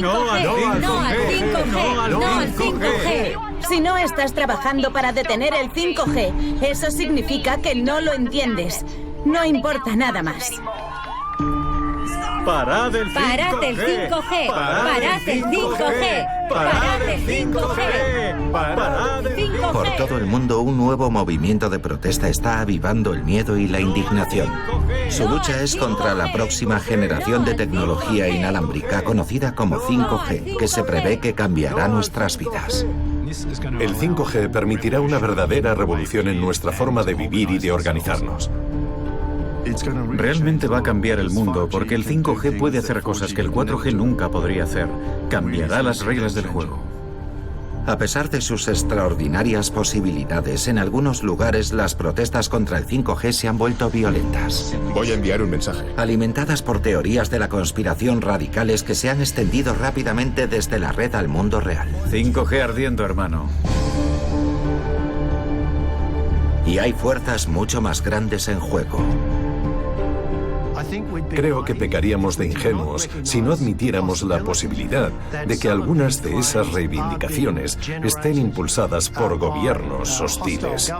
No al 5G. No al 5G. Si no estás trabajando para detener el 5G, eso significa que no lo entiendes. No importa nada más. ¡Parad el 5G! ¡Parad el 5G! ¡Parad el 5G! ¡Parad el 5G! ¡Parad el 5G! Por todo el mundo, un nuevo movimiento de protesta está avivando el miedo y la indignación. Su lucha es contra la próxima generación de tecnología inalámbrica conocida como 5G, que se prevé que cambiará nuestras vidas. El 5G permitirá una verdadera revolución en nuestra forma de vivir y de organizarnos. Realmente va a cambiar el mundo porque el 5G puede hacer cosas que el 4G nunca podría hacer. Cambiará las reglas del juego. A pesar de sus extraordinarias posibilidades, en algunos lugares las protestas contra el 5G se han vuelto violentas. Voy a enviar un mensaje. Alimentadas por teorías de la conspiración radicales que se han extendido rápidamente desde la red al mundo real. 5G ardiendo, hermano. Y hay fuerzas mucho más grandes en juego. Creo que pecaríamos de ingenuos si no admitiéramos la posibilidad de que algunas de esas reivindicaciones estén impulsadas por gobiernos hostiles.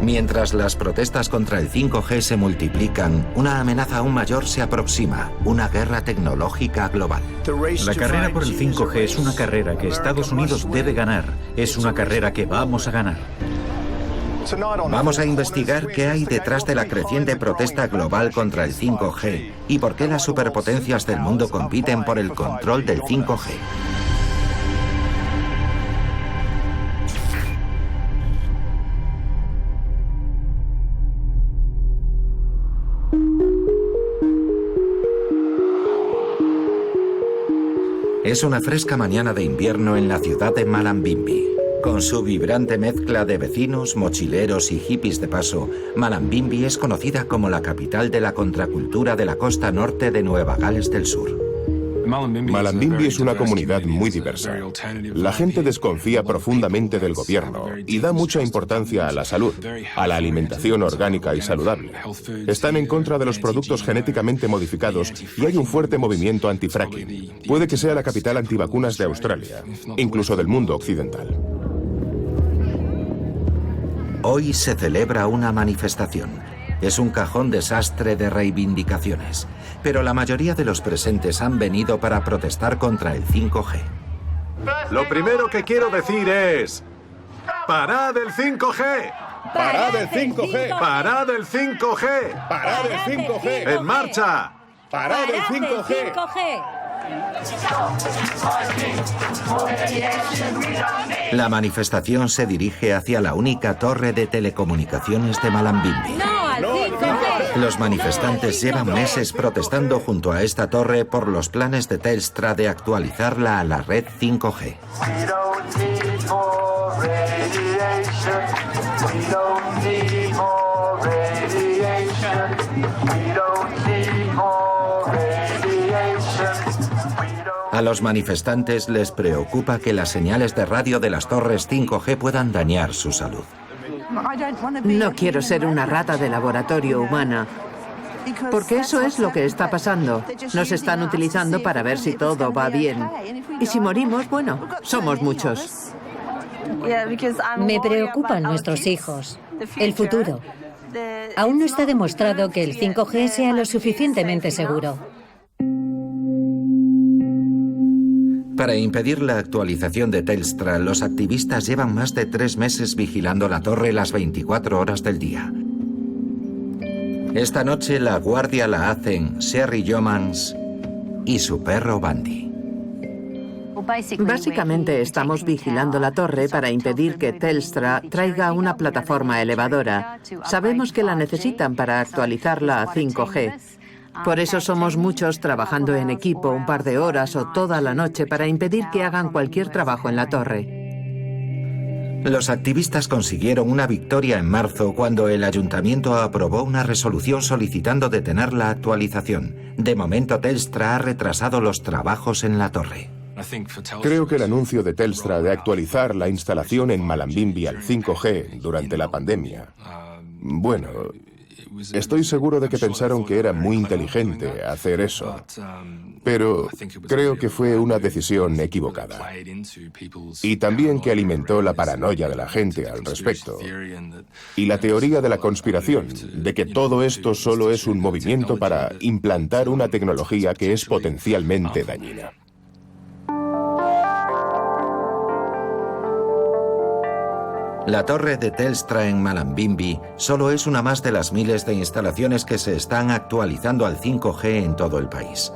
Mientras las protestas contra el 5G se multiplican, una amenaza aún mayor se aproxima, una guerra tecnológica global. La carrera por el 5G es una carrera que Estados Unidos debe ganar. Es una carrera que vamos a ganar. Vamos a investigar qué hay detrás de la creciente protesta global contra el 5G y por qué las superpotencias del mundo compiten por el control del 5G. Es una fresca mañana de invierno en la ciudad de Malambimbi. Con su vibrante mezcla de vecinos, mochileros y hippies de paso, Malambimbi es conocida como la capital de la contracultura de la costa norte de Nueva Gales del Sur. Malambimbi es una comunidad muy diversa. La gente desconfía profundamente del gobierno y da mucha importancia a la salud, a la alimentación orgánica y saludable. Están en contra de los productos genéticamente modificados y hay un fuerte movimiento anti-fracking. Puede que sea la capital antivacunas de Australia, incluso del mundo occidental. Hoy se celebra una manifestación. Es un cajón desastre de reivindicaciones, pero la mayoría de los presentes han venido para protestar contra el 5G. Lo primero que quiero decir es... ¡Parad el 5G! ¡Parad el 5G! ¡Parad el 5G! ¡Parad el 5G! ¡En marcha! ¡Parad el 5G! La manifestación se dirige hacia la única torre de telecomunicaciones de Malambimbi. ¡No al 5G! Los manifestantes llevan meses protestando junto a esta torre por los planes de Telstra de actualizarla a la red 5G. A los manifestantes les preocupa que las señales de radio de las torres 5G puedan dañar su salud. No quiero ser una rata de laboratorio humana, porque eso es lo que está pasando. Nos están utilizando para ver si todo va bien. Y si morimos, bueno, somos muchos. Me preocupan nuestros hijos, el futuro. Aún no está demostrado que el 5G sea lo suficientemente seguro. Para impedir la actualización de Telstra, los activistas llevan más de 3 meses vigilando la torre las 24 horas del día. Esta noche la guardia la hacen Sherry Yeomans y su perro Bandy. Básicamente estamos vigilando la torre para impedir que Telstra traiga una plataforma elevadora. Sabemos que la necesitan para actualizarla a 5G. Por eso somos muchos trabajando en equipo un par de horas o toda la noche para impedir que hagan cualquier trabajo en la torre. Los activistas consiguieron una victoria en marzo cuando el ayuntamiento aprobó una resolución solicitando detener la actualización. De momento, Telstra ha retrasado los trabajos en la torre. Creo que el anuncio de Telstra de actualizar la instalación en Malambimbi al 5G durante la pandemia, bueno, Estoy seguro de que pensaron que era muy inteligente hacer eso, pero creo que fue una decisión equivocada. Y también que alimentó la paranoia de la gente al respecto. Y la teoría de la conspiración, de que todo esto solo es un movimiento para implantar una tecnología que es potencialmente dañina. La torre de Telstra en Malambimbi solo es una más de las miles de instalaciones que se están actualizando al 5G en todo el país.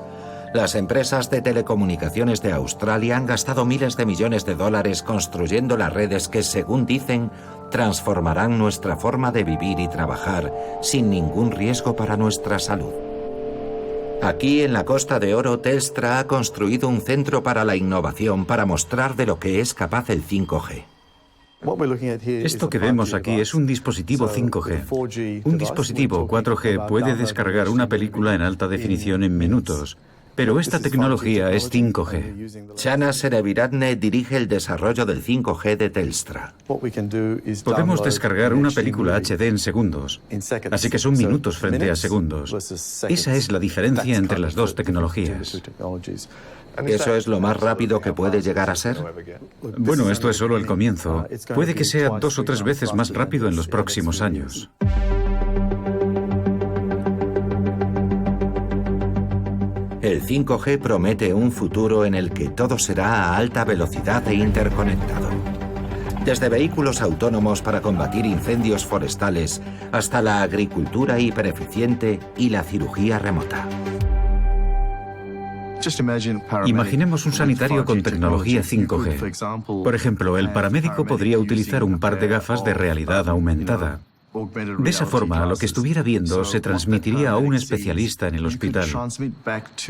Las empresas de telecomunicaciones de Australia han gastado miles de millones de dólares construyendo las redes que, según dicen, transformarán nuestra forma de vivir y trabajar sin ningún riesgo para nuestra salud. Aquí, en la Costa de Oro, Telstra ha construido un centro para la innovación para mostrar de lo que es capaz el 5G. Esto que vemos aquí es un dispositivo 5G. Un dispositivo 4G puede descargar una película en alta definición en minutos, pero esta tecnología es 5G. Chana Sereviratne dirige el desarrollo del 5G de Telstra. Podemos descargar una película HD en segundos, así que son minutos frente a segundos. Esa es la diferencia entre las dos tecnologías. ¿Eso es lo más rápido que puede llegar a ser? Bueno, esto es solo el comienzo. Puede que sea 2 o 3 veces más rápido en los próximos años. El 5G promete un futuro en el que todo será a alta velocidad e interconectado. Desde vehículos autónomos para combatir incendios forestales hasta la agricultura hipereficiente y la cirugía remota. Imaginemos un sanitario con tecnología 5G. Por ejemplo, el paramédico podría utilizar un par de gafas de realidad aumentada. De esa forma, lo que estuviera viendo se transmitiría a un especialista en el hospital.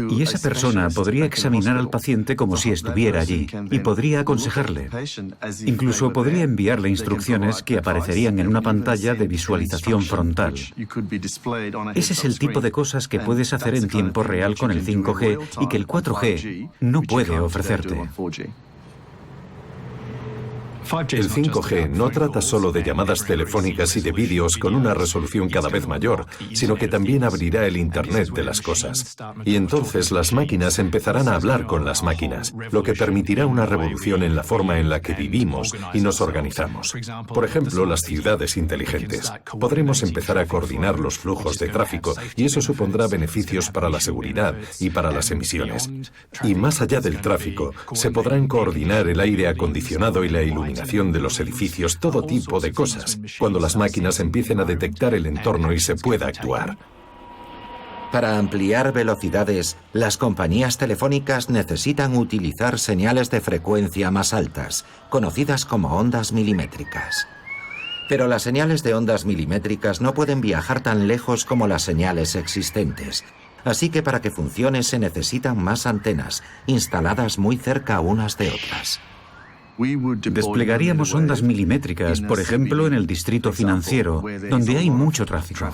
Y esa persona podría examinar al paciente como si estuviera allí y podría aconsejarle. Incluso podría enviarle instrucciones que aparecerían en una pantalla de visualización frontal. Ese es el tipo de cosas que puedes hacer en tiempo real con el 5G y que el 4G no puede ofrecerte. El 5G no trata solo de llamadas telefónicas y de vídeos con una resolución cada vez mayor, sino que también abrirá el Internet de las cosas. Y entonces las máquinas empezarán a hablar con las máquinas, lo que permitirá una revolución en la forma en la que vivimos y nos organizamos. Por ejemplo, las ciudades inteligentes. Podremos empezar a coordinar los flujos de tráfico y eso supondrá beneficios para la seguridad y para las emisiones. Y más allá del tráfico, se podrán coordinar el aire acondicionado y la iluminación de los edificios, todo tipo de cosas, cuando las máquinas empiecen a detectar el entorno y se pueda actuar. Para ampliar velocidades, las compañías telefónicas necesitan utilizar señales de frecuencia más altas, conocidas como ondas milimétricas. Pero las señales de ondas milimétricas no pueden viajar tan lejos como las señales existentes. Así que para que funcione se necesitan más antenas, instaladas muy cerca unas de otras. Desplegaríamos ondas milimétricas, por ejemplo, en el distrito financiero, donde hay mucho tráfico.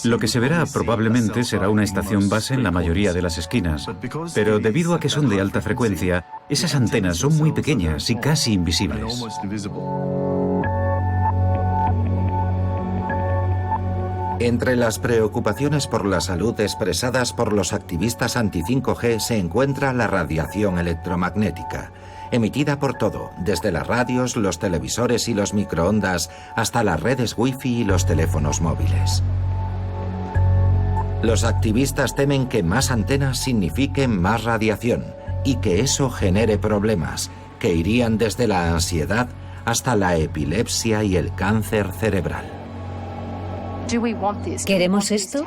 Lo que se verá probablemente será una estación base en la mayoría de las esquinas, pero debido a que son de alta frecuencia, esas antenas son muy pequeñas y casi invisibles. Entre las preocupaciones por la salud expresadas por los activistas anti-5G se encuentra la radiación electromagnética, emitida por todo, desde las radios, los televisores y los microondas hasta las redes Wi-Fi y los teléfonos móviles. Los activistas temen que más antenas signifiquen más radiación y que eso genere problemas que irían desde la ansiedad hasta la epilepsia y el cáncer cerebral. ¿Queremos esto?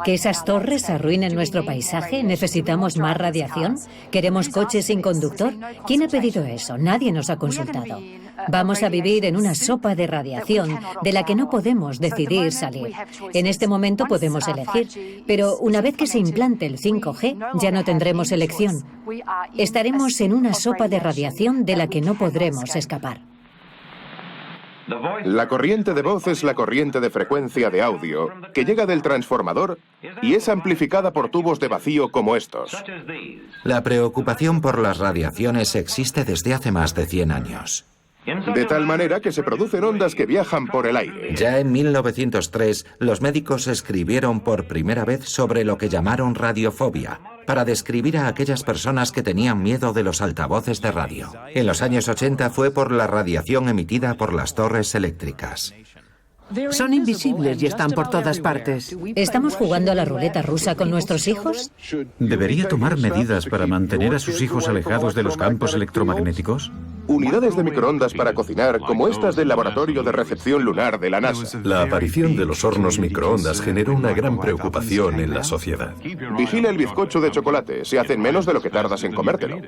¿Que esas torres arruinen nuestro paisaje? ¿Necesitamos más radiación? ¿Queremos coches sin conductor? ¿Quién ha pedido eso? Nadie nos ha consultado. Vamos a vivir en una sopa de radiación de la que no podemos decidir salir. En este momento podemos elegir, pero una vez que se implante el 5G ya no tendremos elección. Estaremos en una sopa de radiación de la que no podremos escapar. La corriente de voz es la corriente de frecuencia de audio que llega del transformador y es amplificada por tubos de vacío como estos. La preocupación por las radiaciones existe desde hace más de 100 años. de tal manera que se producen ondas que viajan por el aire. Ya en 1903, los médicos escribieron por primera vez sobre lo que llamaron radiofobia, para describir a aquellas personas que tenían miedo de los altavoces de radio. En los años 80 fue por la radiación emitida por las torres eléctricas. Son invisibles y están por todas partes. ¿Estamos jugando a la ruleta rusa con nuestros hijos? ¿Debería tomar medidas para mantener a sus hijos alejados de los campos electromagnéticos? Unidades de microondas para cocinar, como estas del Laboratorio de Recepción Lunar de la NASA. La aparición de los hornos microondas generó una gran preocupación en la sociedad. Vigila el bizcocho de chocolate, se hacen menos de lo que tardas en comértelo.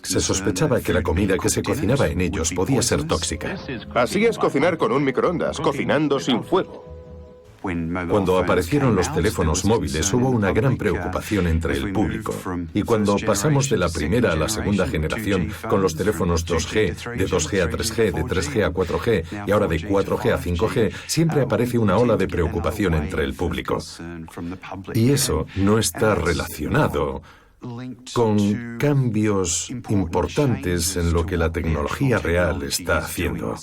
Se sospechaba que la comida que se cocinaba en ellos podía ser tóxica. Así es cocinar con un microondas, cocinando sin fuego. Cuando aparecieron los teléfonos móviles hubo una gran preocupación entre el público. Y cuando pasamos de la primera a la segunda generación con los teléfonos 2G, de 2G a 3G, de 3G a 4G y ahora de 4G a 5G, siempre aparece una ola de preocupación entre el público. Y eso no está relacionado con cambios importantes en lo que la tecnología real está haciendo.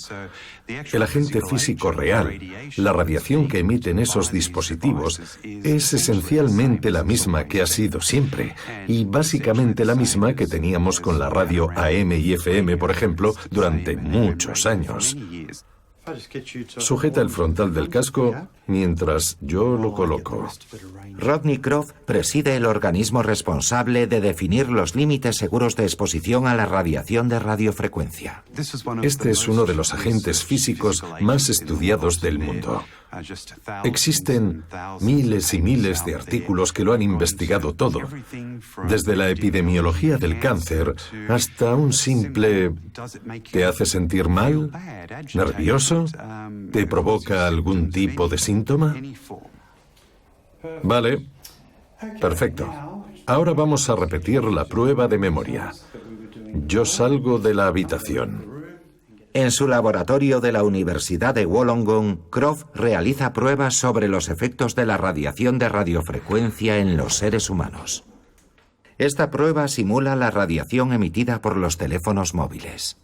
El agente físico real, la radiación que emiten esos dispositivos, es esencialmente la misma que ha sido siempre, y básicamente la misma que teníamos con la radio AM y FM, por ejemplo, durante muchos años. Sujeta el frontal del casco mientras yo lo coloco. Rodney Croft preside el organismo responsable de definir los límites seguros de exposición a la radiación de radiofrecuencia. Este es uno de los agentes físicos más estudiados del mundo. Existen miles y miles de artículos que lo han investigado todo, desde la epidemiología del cáncer hasta un simple ¿te hace sentir mal? ¿Nervioso? ¿Te provoca algún tipo de síntoma? Vale, perfecto. Ahora vamos a repetir la prueba de memoria. Yo salgo de la habitación. En su laboratorio de la Universidad de Wollongong, Croft realiza pruebas sobre los efectos de la radiación de radiofrecuencia en los seres humanos. Esta prueba simula la radiación emitida por los teléfonos móviles.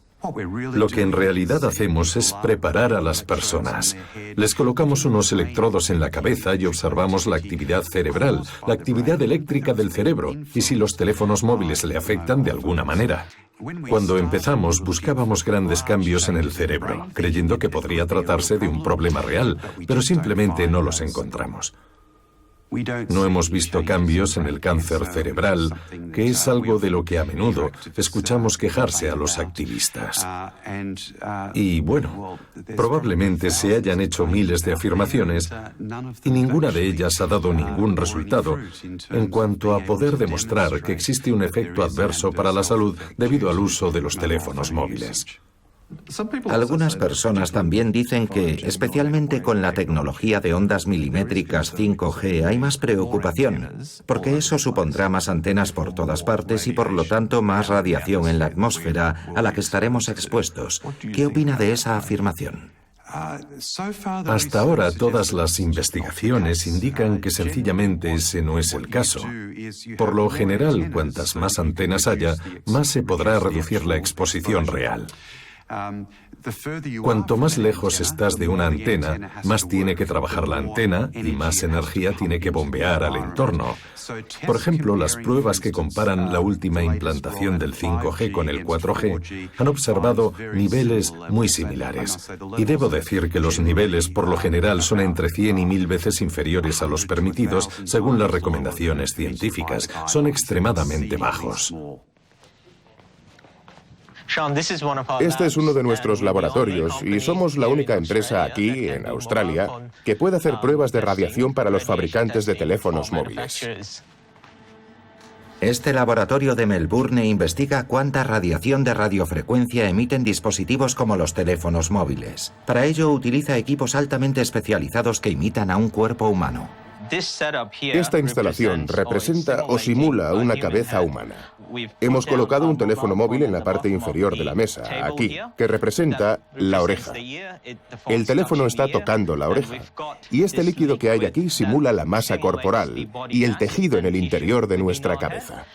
Lo que en realidad hacemos es preparar a las personas. Les colocamos unos electrodos en la cabeza y observamos la actividad cerebral, la actividad eléctrica del cerebro, y si los teléfonos móviles le afectan de alguna manera. Cuando empezamos, buscábamos grandes cambios en el cerebro, creyendo que podría tratarse de un problema real, pero simplemente no los encontramos. No hemos visto cambios en el cáncer cerebral, que es algo de lo que a menudo escuchamos quejarse a los activistas. Y bueno, probablemente se hayan hecho miles de afirmaciones y ninguna de ellas ha dado ningún resultado en cuanto a poder demostrar que existe un efecto adverso para la salud debido al uso de los teléfonos móviles. Algunas personas también dicen que, especialmente con la tecnología de ondas milimétricas 5G, hay más preocupación, porque eso supondrá más antenas por todas partes y por lo tanto más radiación en la atmósfera a la que estaremos expuestos. ¿Qué opina de esa afirmación? Hasta ahora todas las investigaciones indican que sencillamente ese no es el caso. Por lo general, cuantas más antenas haya, más se podrá reducir la exposición real. Cuanto más lejos estás de una antena, más tiene que trabajar la antena y más energía tiene que bombear al entorno. Por ejemplo, las pruebas que comparan la última implantación del 5G con el 4G han observado niveles muy similares. Y debo decir que los niveles por lo general son entre 100 y 1000 veces inferiores a los permitidos según las recomendaciones científicas. Son extremadamente bajos. Este es uno de nuestros laboratorios y somos la única empresa aquí, en Australia, que puede hacer pruebas de radiación para los fabricantes de teléfonos móviles. Este laboratorio de Melbourne investiga cuánta radiación de radiofrecuencia emiten dispositivos como los teléfonos móviles. Para ello utiliza equipos altamente especializados que imitan a un cuerpo humano. Esta instalación representa o simula una cabeza humana. Hemos colocado un teléfono móvil en la parte inferior de la mesa, aquí, que representa la oreja. El teléfono está tocando la oreja, y este líquido que hay aquí simula la masa corporal y el tejido en el interior de nuestra cabeza.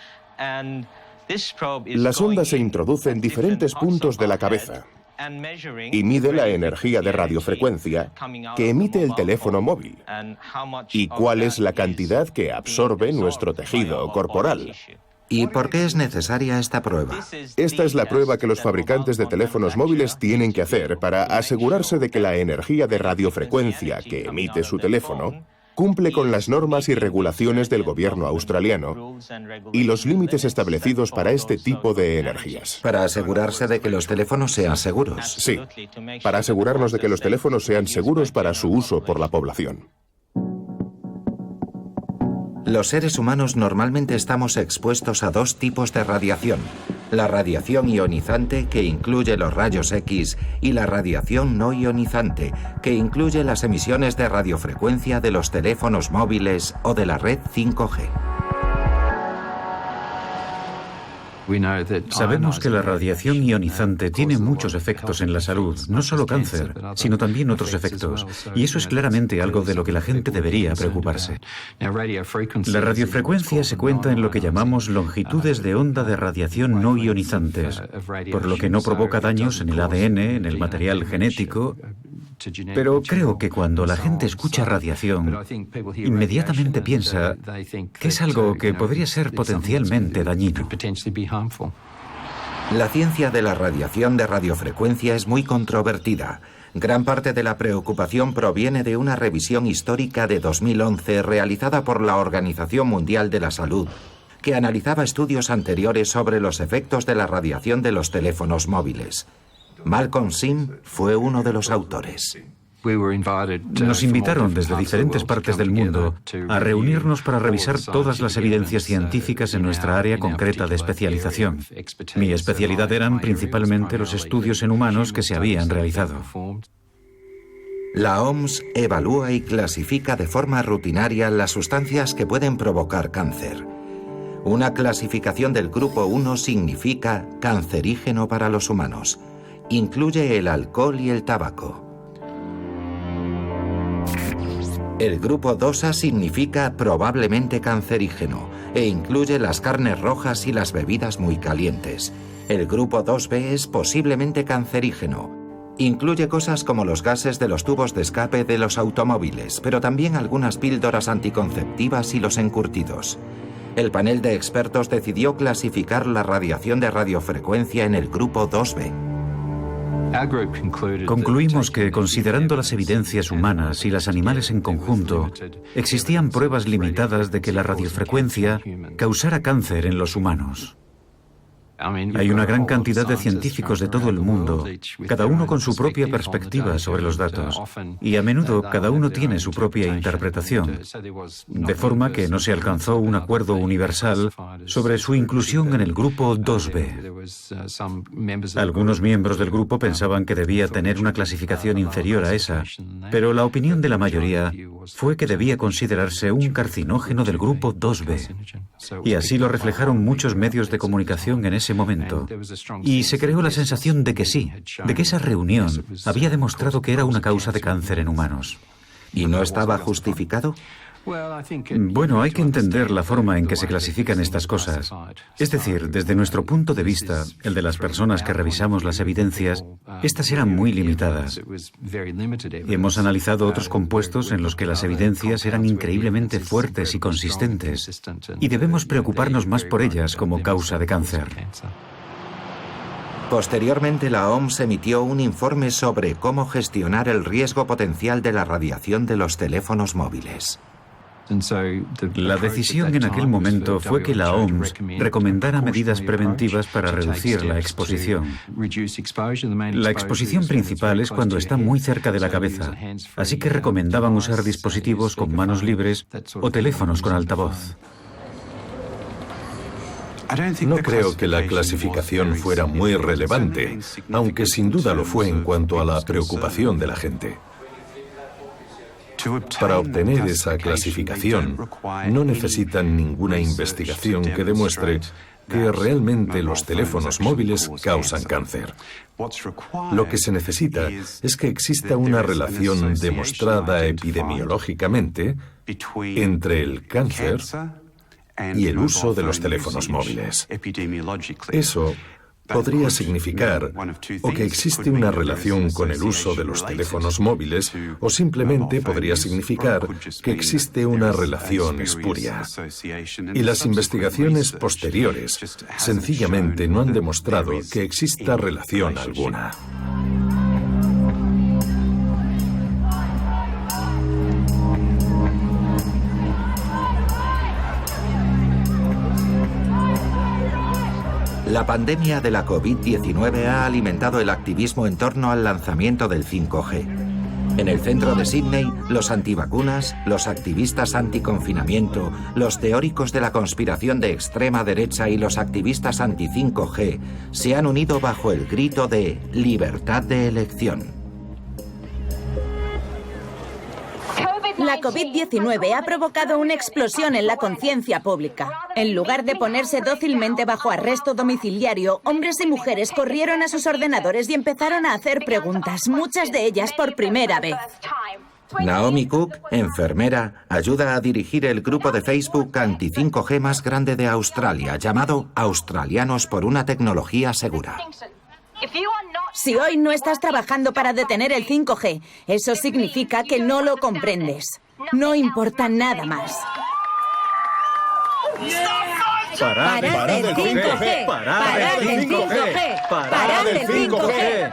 La sonda se introduce en diferentes puntos de la cabeza. y mide la energía de radiofrecuencia que emite el teléfono móvil y cuál es la cantidad que absorbe nuestro tejido corporal. ¿Y por qué es necesaria esta prueba? Esta es la prueba que los fabricantes de teléfonos móviles tienen que hacer para asegurarse de que la energía de radiofrecuencia que emite su teléfono cumple con las normas y regulaciones del gobierno australiano y los límites establecidos para este tipo de energías. Para asegurarse de que los teléfonos sean seguros. Sí, para asegurarnos de que los teléfonos sean seguros para su uso por la población. Los seres humanos normalmente estamos expuestos a dos tipos de radiación. La radiación ionizante, que incluye los rayos X, y la radiación no ionizante, que incluye las emisiones de radiofrecuencia de los teléfonos móviles o de la red 5G. Sabemos que la radiación ionizante tiene muchos efectos en la salud, no solo cáncer, sino también otros efectos, y eso es claramente algo de lo que la gente debería preocuparse. La radiofrecuencia se cuenta en lo que llamamos longitudes de onda de radiación no ionizantes, por lo que no provoca daños en el ADN, en el material genético. Pero creo que cuando la gente escucha radiación, inmediatamente piensa que es algo que podría ser potencialmente dañino. La ciencia de la radiación de radiofrecuencia es muy controvertida. Gran parte de la preocupación proviene de una revisión histórica de 2011 realizada por la Organización Mundial de la Salud, que analizaba estudios anteriores sobre los efectos de la radiación de los teléfonos móviles. Malcolm Sim fue uno de los autores. Nos invitaron desde diferentes partes del mundo a reunirnos para revisar todas las evidencias científicas en nuestra área concreta de especialización. Mi especialidad eran principalmente los estudios en humanos que se habían realizado. La OMS evalúa y clasifica de forma rutinaria las sustancias que pueden provocar cáncer. Una clasificación del grupo 1 significa cancerígeno para los humanos. Incluye el alcohol y el tabaco. El grupo 2A significa probablemente cancerígeno e incluye las carnes rojas y las bebidas muy calientes. El grupo 2B es posiblemente cancerígeno. Incluye cosas como los gases de los tubos de escape de los automóviles, pero también algunas píldoras anticonceptivas y los encurtidos. El panel de expertos decidió clasificar la radiación de radiofrecuencia en el grupo 2B. Concluimos que, considerando las evidencias humanas y las animales en conjunto, existían pruebas limitadas de que la radiofrecuencia causara cáncer en los humanos. Hay una gran cantidad de científicos de todo el mundo, cada uno con su propia perspectiva sobre los datos, y a menudo cada uno tiene su propia interpretación, de forma que no se alcanzó un acuerdo universal sobre su inclusión en el grupo 2B. Algunos miembros del grupo pensaban que debía tener una clasificación inferior a esa, pero la opinión de la mayoría fue que debía considerarse un carcinógeno del grupo 2B. Y así lo reflejaron muchos medios de comunicación en ese momento. Y se creó la sensación de que sí, de que esa reunión había demostrado que era una causa de cáncer en humanos. ¿Y no estaba justificado? Bueno, hay que entender la forma en que se clasifican estas cosas. Es decir, desde nuestro punto de vista, el de las personas que revisamos las evidencias, estas eran muy limitadas. Hemos analizado otros compuestos en los que las evidencias eran increíblemente fuertes y consistentes, y debemos preocuparnos más por ellas como causa de cáncer. Posteriormente, la OMS emitió un informe sobre cómo gestionar el riesgo potencial de la radiación de los teléfonos móviles. La decisión en aquel momento fue que la OMS recomendara medidas preventivas para reducir la exposición. La exposición principal es cuando está muy cerca de la cabeza, así que recomendaban usar dispositivos con manos libres o teléfonos con altavoz. No creo que la clasificación fuera muy relevante, aunque sin duda lo fue en cuanto a la preocupación de la gente. Para obtener esa clasificación, no necesitan ninguna investigación que demuestre que realmente los teléfonos móviles causan cáncer. Lo que se necesita es que exista una relación demostrada epidemiológicamente entre el cáncer y el uso de los teléfonos móviles. Eso podría significar o que existe una relación con el uso de los teléfonos móviles, o simplemente podría significar que existe una relación espuria. Y las investigaciones posteriores sencillamente no han demostrado que exista relación alguna. La pandemia de la COVID-19 ha alimentado el activismo en torno al lanzamiento del 5G. En el centro de Sídney, los antivacunas, los activistas anticonfinamiento, los teóricos de la conspiración de extrema derecha y los activistas anti-5G se han unido bajo el grito de libertad de elección. La COVID-19 ha provocado una explosión en la conciencia pública. En lugar de ponerse dócilmente bajo arresto domiciliario, hombres y mujeres corrieron a sus ordenadores y empezaron a hacer preguntas, muchas de ellas por primera vez. Naomi Cook, enfermera, ayuda a dirigir el grupo de Facebook anti-5G más grande de Australia, llamado Australianos por una tecnología segura. Si hoy no estás trabajando para detener el 5G, eso significa que no lo comprendes. No importa nada más. ¡Parad el 5G! ¡Parad el 5G! ¡Parad el 5G!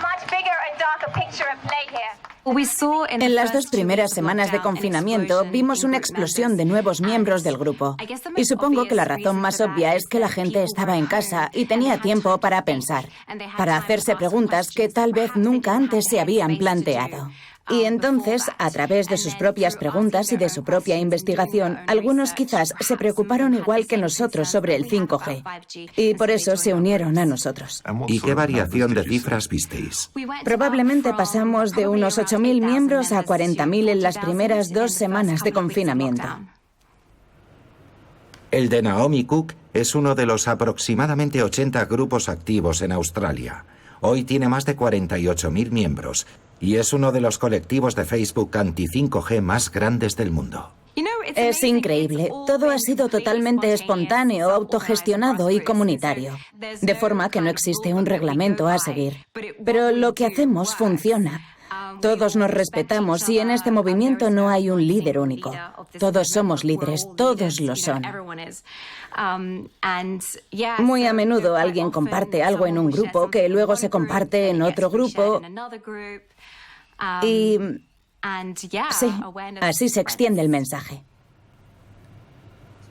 En las 2 primeras semanas de confinamiento vimos una explosión de nuevos miembros del grupo. Y supongo que la razón más obvia es que la gente estaba en casa y tenía tiempo para pensar, para hacerse preguntas que tal vez nunca antes se habían planteado. Y entonces, a través de sus propias preguntas y de su propia investigación, algunos quizás se preocuparon igual que nosotros sobre el 5G. Y por eso se unieron a nosotros. ¿Y qué variación de cifras visteis? Probablemente pasamos de unos 8.000 miembros a 40.000 en las primeras 2 semanas de confinamiento. El de Naomi Cook es uno de los aproximadamente 80 grupos activos en Australia. Hoy tiene más de 48.000 miembros y es uno de los colectivos de Facebook anti-5G más grandes del mundo. Es increíble. Todo ha sido totalmente espontáneo, autogestionado y comunitario. De forma que no existe un reglamento a seguir. Pero lo que hacemos funciona. Todos nos respetamos y en este movimiento no hay un líder único. Todos somos líderes, todos lo son. Muy a menudo alguien comparte algo en un grupo que luego se comparte en otro grupo. Y sí, así se extiende el mensaje.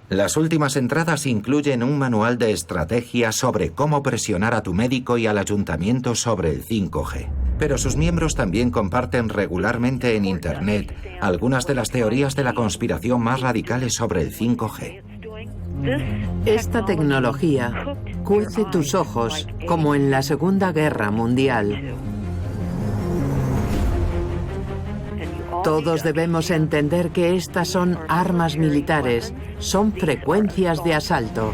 Las últimas entradas incluyen un manual de estrategia sobre cómo presionar a tu médico y al ayuntamiento sobre el 5G. Pero sus miembros también comparten regularmente en Internet algunas de las teorías de la conspiración más radicales sobre el 5G. Esta tecnología cuece tus ojos como en la Segunda Guerra Mundial. Todos debemos entender que estas son armas militares, son frecuencias de asalto.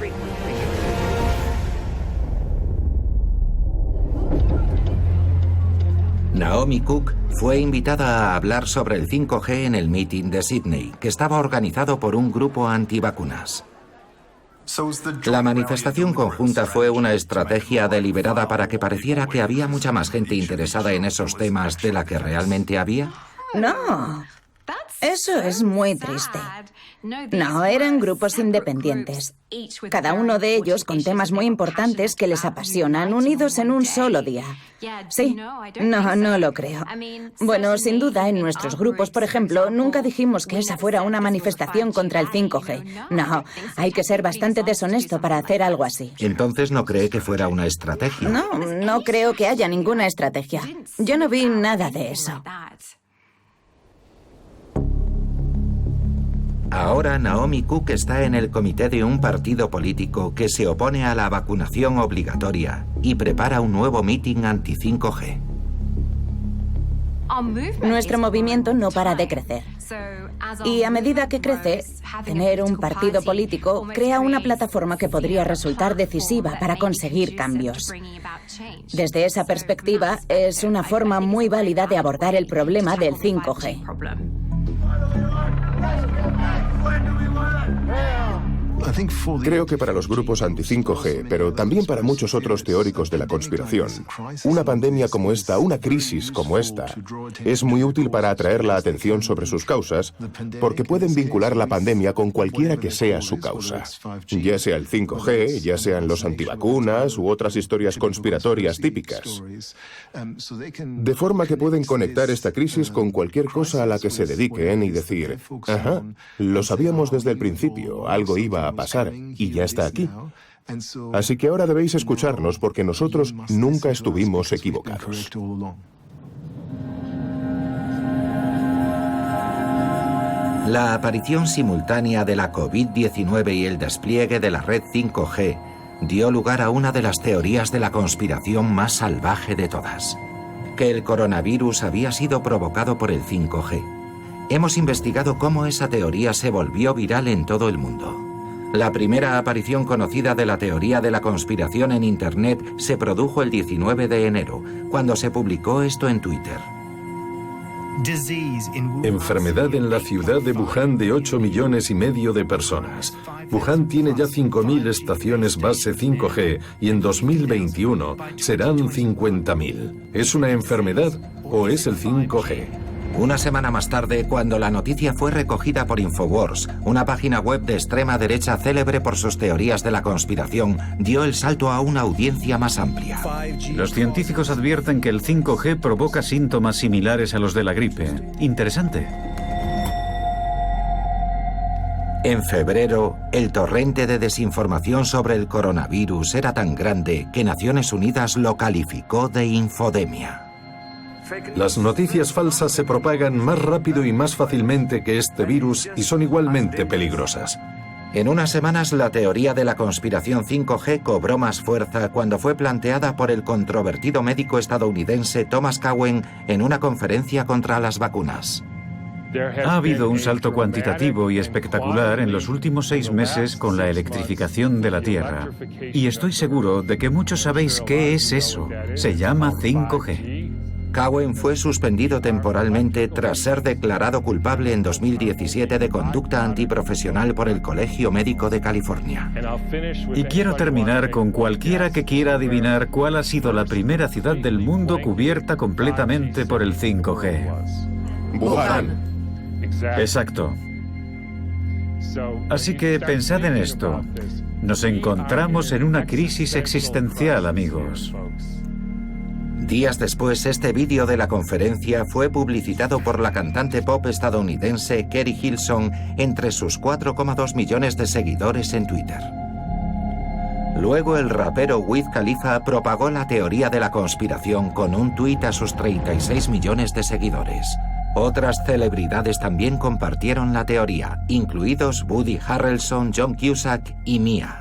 Naomi Cook fue invitada a hablar sobre el 5G en el meeting de Sídney, que estaba organizado por un grupo antivacunas. La manifestación conjunta fue una estrategia deliberada para que pareciera que había mucha más gente interesada en esos temas de la que realmente había. No, eso es muy triste. No, eran grupos independientes. Cada uno de ellos con temas muy importantes que les apasionan, unidos en un solo día. Sí, no lo creo. Bueno, sin duda, en nuestros grupos, por ejemplo, nunca dijimos que esa fuera una manifestación contra el 5G. No, hay que ser bastante deshonesto para hacer algo así. Entonces no cree que fuera una estrategia. No creo que haya ninguna estrategia. Yo no vi nada de eso. Ahora Naomi Cook está en el comité de un partido político que se opone a la vacunación obligatoria y prepara un nuevo mitin anti-5G. Nuestro movimiento no para de crecer. Y a medida que crece, tener un partido político crea una plataforma que podría resultar decisiva para conseguir cambios. Desde esa perspectiva, es una forma muy válida de abordar el problema del 5G. Creo que para los grupos anti-5G, pero también para muchos otros teóricos de la conspiración, una pandemia como esta, una crisis como esta, es muy útil para atraer la atención sobre sus causas, porque pueden vincular la pandemia con cualquiera que sea su causa. Ya sea el 5G, ya sean los antivacunas u otras historias conspiratorias típicas. De forma que pueden conectar esta crisis con cualquier cosa a la que se dediquen y decir, ajá, lo sabíamos desde el principio, algo iba a pasar y ya está aquí. Así que ahora debéis escucharnos porque nosotros nunca estuvimos equivocados. La aparición simultánea de la COVID-19 y el despliegue de la red 5G dio lugar a una de las teorías de la conspiración más salvaje de todas, que el coronavirus había sido provocado por el 5G. Hemos investigado cómo esa teoría se volvió viral en todo el mundo. La primera aparición conocida de la teoría de la conspiración en Internet se produjo el 19 de enero, cuando se publicó esto en Twitter. Enfermedad en la ciudad de Wuhan de 8,5 millones de personas. Wuhan tiene ya 5.000 estaciones base 5G y en 2021 serán 50.000. ¿Es una enfermedad o es el 5G? Una semana más tarde, cuando la noticia fue recogida por Infowars, una página web de extrema derecha célebre por sus teorías de la conspiración, dio el salto a una audiencia más amplia. Los científicos advierten que el 5G provoca síntomas similares a los de la gripe. Interesante. En febrero, el torrente de desinformación sobre el coronavirus era tan grande que Naciones Unidas lo calificó de infodemia. Las noticias falsas se propagan más rápido y más fácilmente que este virus y son igualmente peligrosas. En unas semanas, la teoría de la conspiración 5G cobró más fuerza cuando fue planteada por el controvertido médico estadounidense Thomas Cowan en una conferencia contra las vacunas. Ha habido un salto cuantitativo y espectacular en los últimos 6 meses con la electrificación de la Tierra. Y estoy seguro de que muchos sabéis qué es eso. Se llama 5G. Cowan fue suspendido temporalmente tras ser declarado culpable en 2017 de conducta antiprofesional por el Colegio Médico de California. Y quiero terminar con cualquiera que quiera adivinar cuál ha sido la primera ciudad del mundo cubierta completamente por el 5G. Wuhan. Exacto. Así que pensad en esto. Nos encontramos en una crisis existencial, amigos. Días después, este vídeo de la conferencia fue publicitado por la cantante pop estadounidense Keri Hilson entre sus 4,2 millones de seguidores en Twitter. Luego, el rapero Wiz Khalifa propagó la teoría de la conspiración con un tuit a sus 36 millones de seguidores. Otras celebridades también compartieron la teoría, incluidos Woody Harrelson, John Cusack y Mia.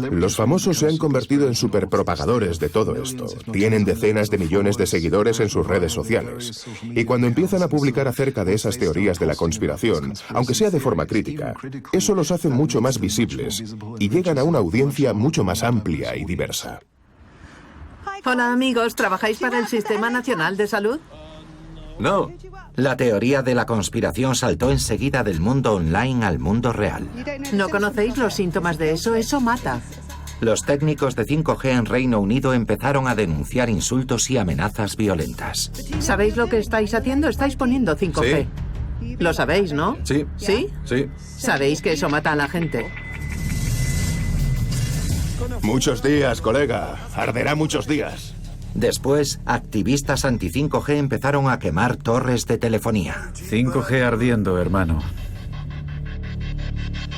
Los famosos se han convertido en superpropagadores de todo esto. Tienen decenas de millones de seguidores en sus redes sociales. Y cuando empiezan a publicar acerca de esas teorías de la conspiración, aunque sea de forma crítica, eso los hace mucho más visibles y llegan a una audiencia mucho más amplia y diversa. Hola amigos, ¿trabajáis para el Sistema Nacional de Salud? No. La teoría de la conspiración saltó enseguida del mundo online al mundo real. ¿No conocéis los síntomas de eso? Eso mata. Los técnicos de 5G en Reino Unido empezaron a denunciar insultos y amenazas violentas. ¿Sabéis lo que estáis haciendo? Estáis poniendo 5G. Sí. Lo sabéis, ¿no? Sí. ¿Sí? Sí. Sabéis que eso mata a la gente. Muchos días, colega. Arderá muchos días. Después, activistas anti-5G empezaron a quemar torres de telefonía. 5G ardiendo, hermano.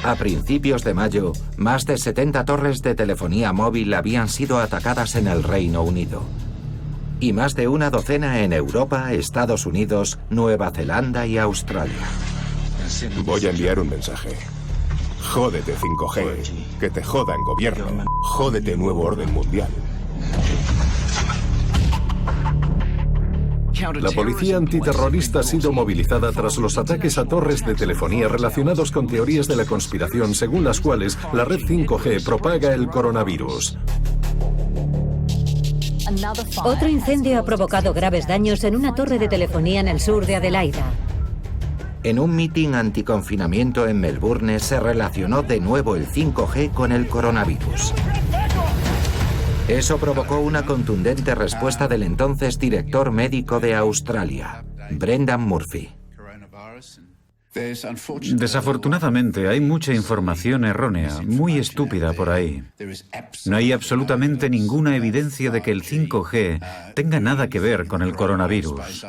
A principios de mayo, más de 70 torres de telefonía móvil habían sido atacadas en el Reino Unido. Y más de una docena en Europa, Estados Unidos, Nueva Zelanda y Australia. Voy a enviar un mensaje. Jódete 5G. Que te jodan, gobierno. Jódete, nuevo orden mundial. La policía antiterrorista ha sido movilizada tras los ataques a torres de telefonía relacionados con teorías de la conspiración según las cuales la red 5G propaga el coronavirus. Otro incendio ha provocado graves daños en una torre de telefonía en el sur de Adelaida. En un mitin anticonfinamiento en Melbourne se relacionó de nuevo el 5G con el coronavirus. Eso provocó una contundente respuesta del entonces director médico de Australia, Brendan Murphy. Desafortunadamente, hay mucha información errónea, muy estúpida por ahí. No hay absolutamente ninguna evidencia de que el 5G tenga nada que ver con el coronavirus.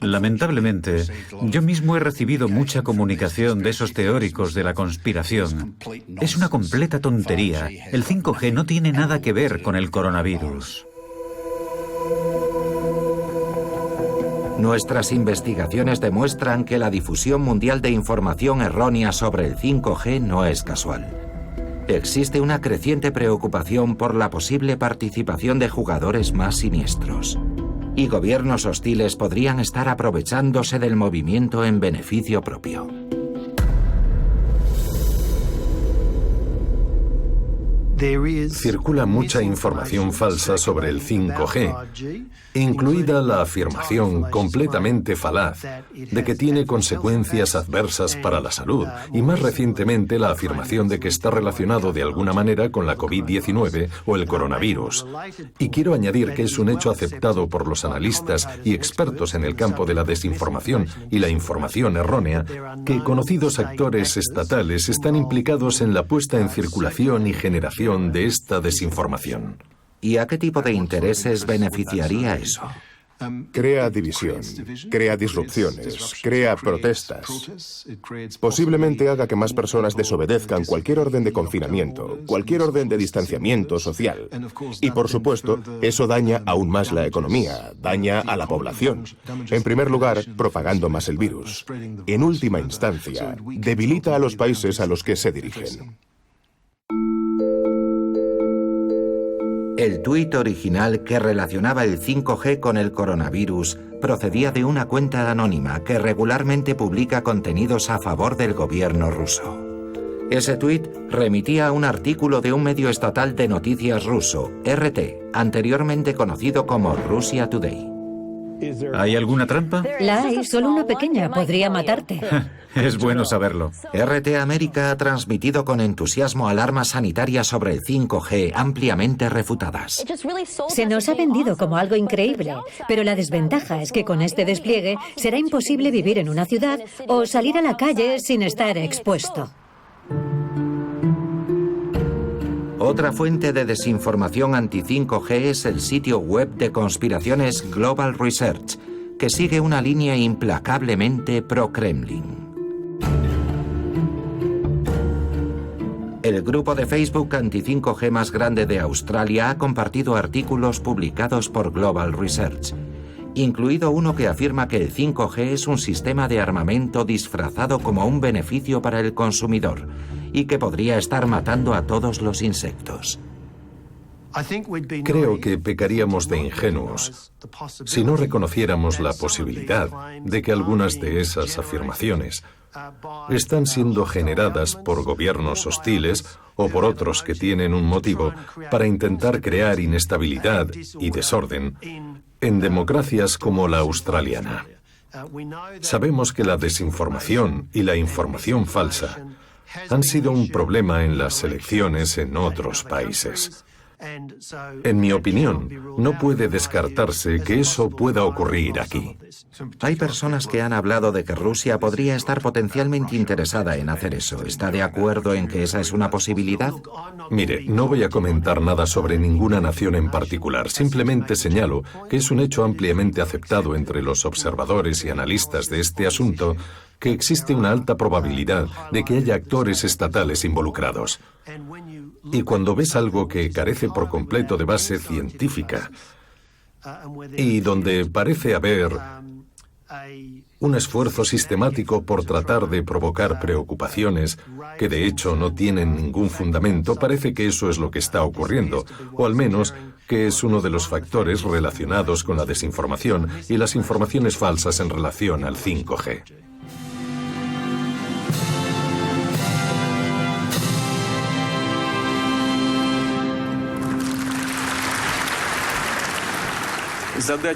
Lamentablemente, yo mismo he recibido mucha comunicación de esos teóricos de la conspiración. Es una completa tontería. El 5G no tiene nada que ver con el coronavirus. Nuestras investigaciones demuestran que la difusión mundial de información errónea sobre el 5G no es casual. Existe una creciente preocupación por la posible participación de jugadores más siniestros. Y gobiernos hostiles podrían estar aprovechándose del movimiento en beneficio propio. Circula mucha información falsa sobre el 5G, incluida la afirmación completamente falaz de que tiene consecuencias adversas para la salud y más recientemente la afirmación de que está relacionado de alguna manera con la COVID-19 o el coronavirus. Y quiero añadir que es un hecho aceptado por los analistas y expertos en el campo de la desinformación y la información errónea que conocidos actores estatales están implicados en la puesta en circulación y generación de esta desinformación. ¿Y a qué tipo de intereses beneficiaría eso? Crea división, crea disrupciones, crea protestas. Posiblemente haga que más personas desobedezcan cualquier orden de confinamiento, cualquier orden de distanciamiento social. Y por supuesto, eso daña aún más la economía, daña a la población. En primer lugar, propagando más el virus. En última instancia, debilita a los países a los que se dirigen. El tuit original que relacionaba el 5G con el coronavirus procedía de una cuenta anónima que regularmente publica contenidos a favor del gobierno ruso. Ese tuit remitía a un artículo de un medio estatal de noticias ruso, RT, anteriormente conocido como Russia Today. ¿Hay alguna trampa? La hay, solo una pequeña, podría matarte. Es bueno saberlo. RT América ha transmitido con entusiasmo alarmas sanitarias sobre el 5G ampliamente refutadas. Se nos ha vendido como algo increíble, pero la desventaja es que con este despliegue será imposible vivir en una ciudad o salir a la calle sin estar expuesto. Otra fuente de desinformación anti-5G es el sitio web de conspiraciones Global Research, que sigue una línea implacablemente pro-Kremlin. El grupo de Facebook anti-5G más grande de Australia ha compartido artículos publicados por Global Research, incluido uno que afirma que el 5G es un sistema de armamento disfrazado como un beneficio para el consumidor y que podría estar matando a todos los insectos. Creo que pecaríamos de ingenuos si no reconociéramos la posibilidad de que algunas de esas afirmaciones están siendo generadas por gobiernos hostiles o por otros que tienen un motivo para intentar crear inestabilidad y desorden en democracias como la australiana. Sabemos que la desinformación y la información falsa han sido un problema en las elecciones en otros países. En mi opinión, no puede descartarse que eso pueda ocurrir aquí. Hay personas que han hablado de que Rusia podría estar potencialmente interesada en hacer eso. ¿Está de acuerdo en que esa es una posibilidad? Mire, no voy a comentar nada sobre ninguna nación en particular. Simplemente señalo que es un hecho ampliamente aceptado entre los observadores y analistas de este asunto que existe una alta probabilidad de que haya actores estatales involucrados. Y cuando ves algo que carece por completo de base científica y donde parece haber un esfuerzo sistemático por tratar de provocar preocupaciones que de hecho no tienen ningún fundamento, parece que eso es lo que está ocurriendo, o al menos que es uno de los factores relacionados con la desinformación y las informaciones falsas en relación al 5G.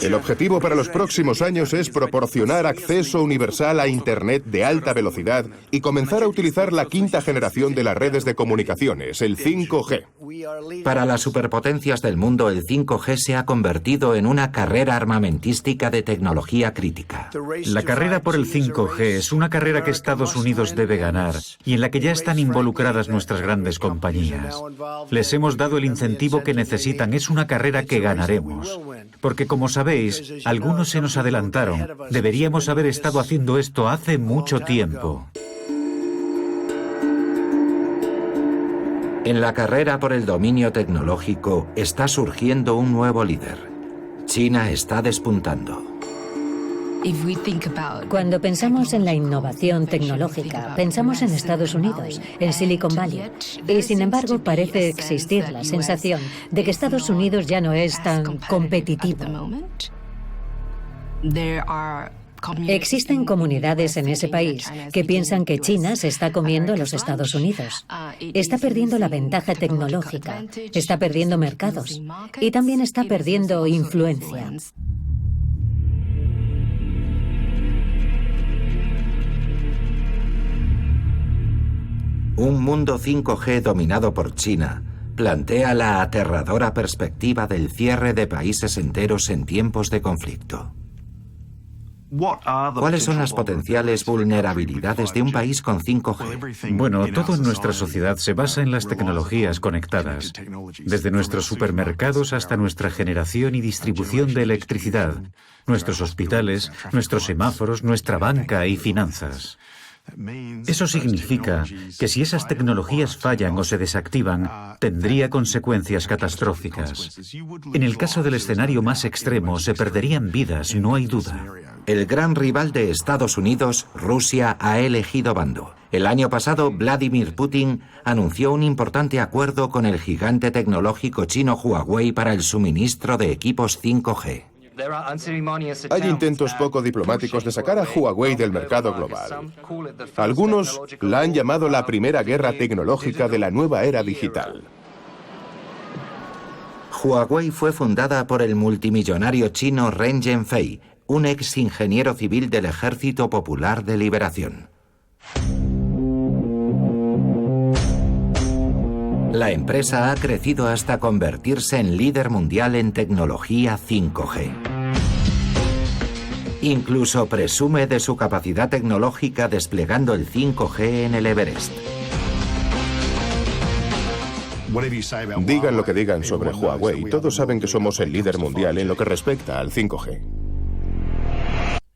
El objetivo para los próximos años es proporcionar acceso universal a Internet de alta velocidad y comenzar a utilizar la quinta generación de las redes de comunicaciones, el 5G. Para las superpotencias del mundo, el 5G se ha convertido en una carrera armamentística de tecnología crítica. La carrera por el 5G es una carrera que Estados Unidos debe ganar y en la que ya están involucradas nuestras grandes compañías. Les hemos dado el incentivo que necesitan. Es una carrera que ganaremos. Porque, como sabéis, algunos se nos adelantaron. Deberíamos haber estado haciendo esto hace mucho tiempo. En la carrera por el dominio tecnológico está surgiendo un nuevo líder. China está despuntando. Cuando pensamos en la innovación tecnológica, pensamos en Estados Unidos, en Silicon Valley. Y sin embargo, parece existir la sensación de que Estados Unidos ya no es tan competitivo. Existen comunidades en ese país que piensan que China se está comiendo a los Estados Unidos. Está perdiendo la ventaja tecnológica, está perdiendo mercados y también está perdiendo influencia. Un mundo 5G dominado por China plantea la aterradora perspectiva del cierre de países enteros en tiempos de conflicto. ¿Cuáles son las potenciales vulnerabilidades de un país con 5G? Bueno, todo en nuestra sociedad se basa en las tecnologías conectadas, desde nuestros supermercados hasta nuestra generación y distribución de electricidad, nuestros hospitales, nuestros semáforos, nuestra banca y finanzas. Eso significa que si esas tecnologías fallan o se desactivan, tendría consecuencias catastróficas. En el caso del escenario más extremo, se perderían vidas, no hay duda. El gran rival de Estados Unidos, Rusia, ha elegido bando. El año pasado, Vladimir Putin anunció un importante acuerdo con el gigante tecnológico chino Huawei para el suministro de equipos 5G. Hay intentos poco diplomáticos de sacar a Huawei del mercado global. Algunos la han llamado la primera guerra tecnológica de la nueva era digital. Huawei fue fundada por el multimillonario chino Ren Zhengfei, un ex ingeniero civil del Ejército Popular de Liberación. La empresa ha crecido hasta convertirse en líder mundial en tecnología 5G. Incluso presume de su capacidad tecnológica desplegando el 5G en el Everest. Digan lo que digan sobre Huawei, todos saben que somos el líder mundial en lo que respecta al 5G.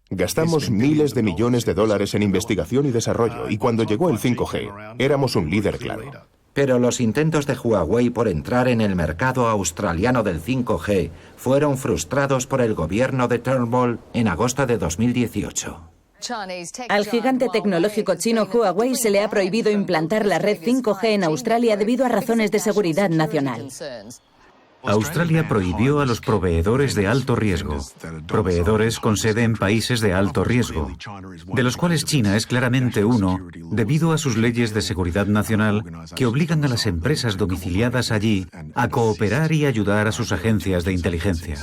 Gastamos miles de millones de dólares en investigación y desarrollo, y cuando llegó el 5G, éramos un líder claro. Pero los intentos de Huawei por entrar en el mercado australiano del 5G fueron frustrados por el gobierno de Turnbull en agosto de 2018. Al gigante tecnológico chino Huawei se le ha prohibido implantar la red 5G en Australia debido a razones de seguridad nacional. Australia prohibió a los proveedores de alto riesgo, proveedores con sede en países de alto riesgo, de los cuales China es claramente uno, debido a sus leyes de seguridad nacional que obligan a las empresas domiciliadas allí a cooperar y ayudar a sus agencias de inteligencia.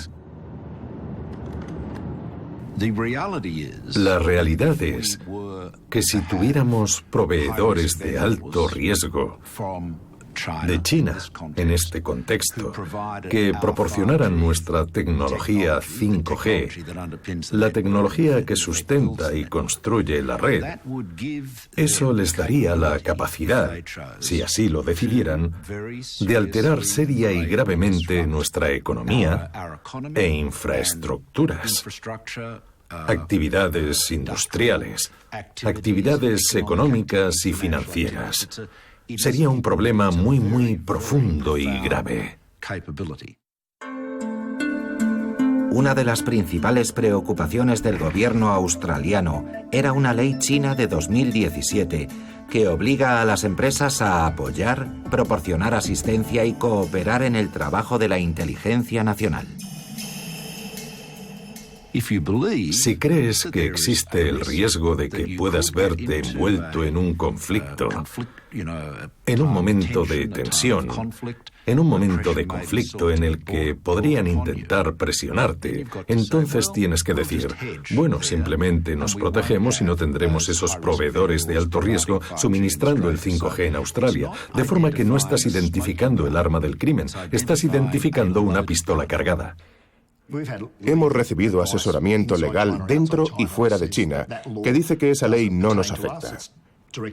La realidad es que si tuviéramos proveedores de alto riesgo de China, en este contexto, que proporcionaran nuestra tecnología 5G, la tecnología que sustenta y construye la red, eso les daría la capacidad, si así lo decidieran, de alterar seria y gravemente nuestra economía e infraestructuras, actividades industriales, actividades económicas y financieras. Sería un problema muy profundo y grave. Una de las principales preocupaciones del gobierno australiano era una ley china de 2017 que obliga a las empresas a apoyar, proporcionar asistencia y cooperar en el trabajo de la inteligencia nacional. Si crees que existe el riesgo de que puedas verte envuelto en un conflicto, en un momento de tensión, en un momento de conflicto en el que podrían intentar presionarte, entonces tienes que decir, bueno, simplemente nos protegemos y no tendremos esos proveedores de alto riesgo suministrando el 5G en Australia, de forma que no estás identificando el arma del crimen, estás identificando una pistola cargada. Hemos recibido asesoramiento legal dentro y fuera de China que dice que esa ley no nos afecta.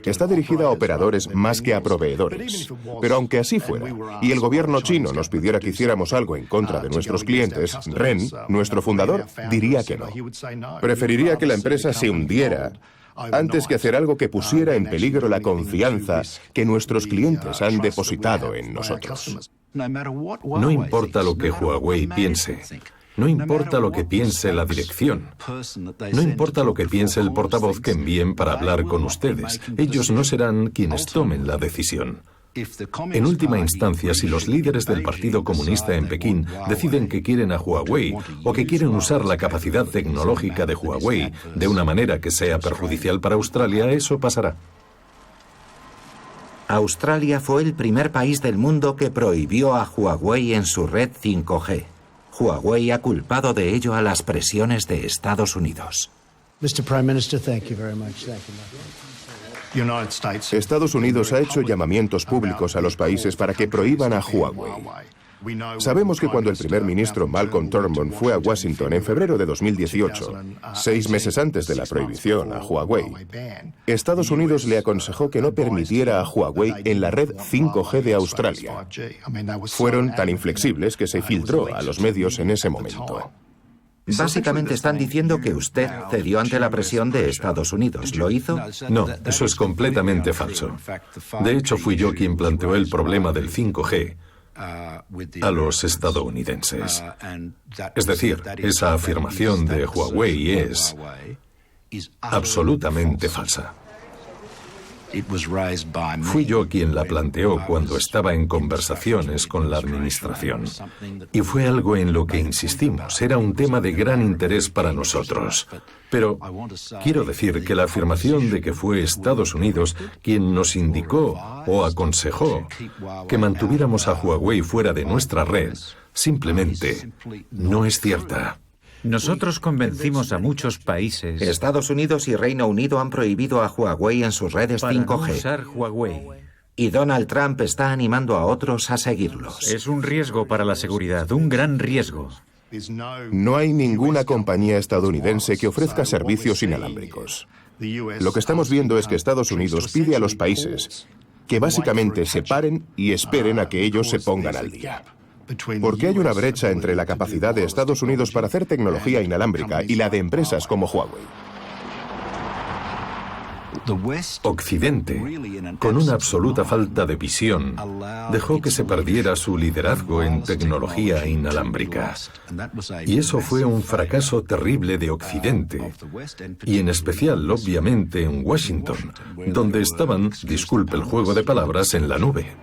Está dirigida a operadores más que a proveedores. Pero aunque así fuera, y el gobierno chino nos pidiera que hiciéramos algo en contra de nuestros clientes, Ren, nuestro fundador, diría que no. Preferiría que la empresa se hundiera antes que hacer algo que pusiera en peligro la confianza que nuestros clientes han depositado en nosotros. No importa lo que Huawei piense. No importa lo que piense la dirección. No importa lo que piense el portavoz que envíen para hablar con ustedes. Ellos no serán quienes tomen la decisión. En última instancia, si los líderes del Partido Comunista en Pekín deciden que quieren a Huawei o que quieren usar la capacidad tecnológica de Huawei de una manera que sea perjudicial para Australia, eso pasará. Australia fue el primer país del mundo que prohibió a Huawei en su red 5G. Huawei ha culpado de ello a las presiones de Estados Unidos. Estados Unidos ha hecho llamamientos públicos a los países para que prohíban a Huawei. Sabemos que cuando el primer ministro Malcolm Turnbull fue a Washington en febrero de 2018, 6 meses antes de la prohibición a Huawei, Estados Unidos le aconsejó que no permitiera a Huawei en la red 5G de Australia. Fueron tan inflexibles que se filtró a los medios en ese momento. Básicamente están diciendo que usted cedió ante la presión de Estados Unidos. ¿Lo hizo? No, eso es completamente falso. De hecho, fui yo quien planteó el problema del 5G a los estadounidenses. Es decir, esa afirmación de Huawei es absolutamente falsa. Fui yo quien la planteó cuando estaba en conversaciones con la administración. Y fue algo en lo que insistimos. Era un tema de gran interés para nosotros. Pero quiero decir que la afirmación de que fue Estados Unidos quien nos indicó o aconsejó que mantuviéramos a Huawei fuera de nuestra red simplemente no es cierta. Nosotros convencimos a muchos países. Estados Unidos y Reino Unido han prohibido a Huawei en sus redes 5G. No usar Huawei. Y Donald Trump está animando a otros a seguirlos. Es un riesgo para la seguridad, un gran riesgo. No hay ninguna compañía estadounidense que ofrezca servicios inalámbricos. Lo que estamos viendo es que Estados Unidos pide a los países que básicamente se paren y esperen a que ellos se pongan al día. Porque hay una brecha entre la capacidad de Estados Unidos para hacer tecnología inalámbrica y la de empresas como Huawei. Occidente, con una absoluta falta de visión, dejó que se perdiera su liderazgo en tecnología inalámbrica. Y eso fue un fracaso terrible de Occidente, y en especial, obviamente, en Washington, donde estaban, disculpe el juego de palabras, en la nube.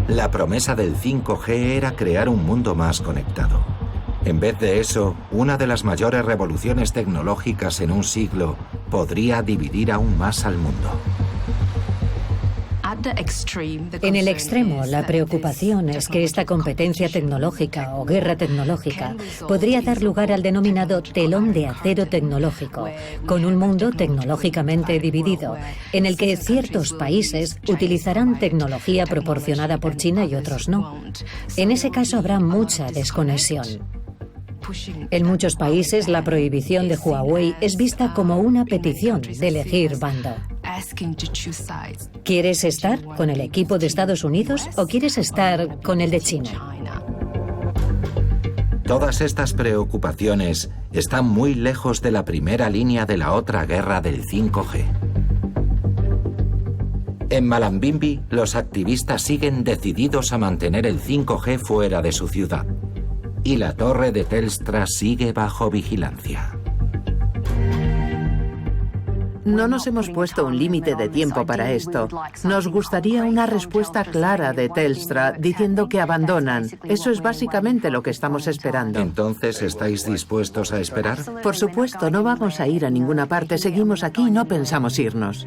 La promesa del 5G era crear un mundo más conectado. En vez de eso, una de las mayores revoluciones tecnológicas en un siglo podría dividir aún más al mundo. En el extremo, la preocupación es que esta competencia tecnológica o guerra tecnológica podría dar lugar al denominado telón de acero tecnológico, con un mundo tecnológicamente dividido, en el que ciertos países utilizarán tecnología proporcionada por China y otros no. En ese caso habrá mucha desconexión. En muchos países, la prohibición de Huawei es vista como una petición de elegir bando. ¿Quieres estar con el equipo de Estados Unidos o quieres estar con el de China? Todas estas preocupaciones están muy lejos de la primera línea de la otra guerra del 5G. En Malambimbi, los activistas siguen decididos a mantener el 5G fuera de su ciudad. Y la torre de Telstra sigue bajo vigilancia. No nos hemos puesto un límite de tiempo para esto. Nos gustaría una respuesta clara de Telstra diciendo que abandonan. Eso es básicamente lo que estamos esperando. ¿Entonces estáis dispuestos a esperar? Por supuesto, no vamos a ir a ninguna parte. Seguimos aquí y no pensamos irnos.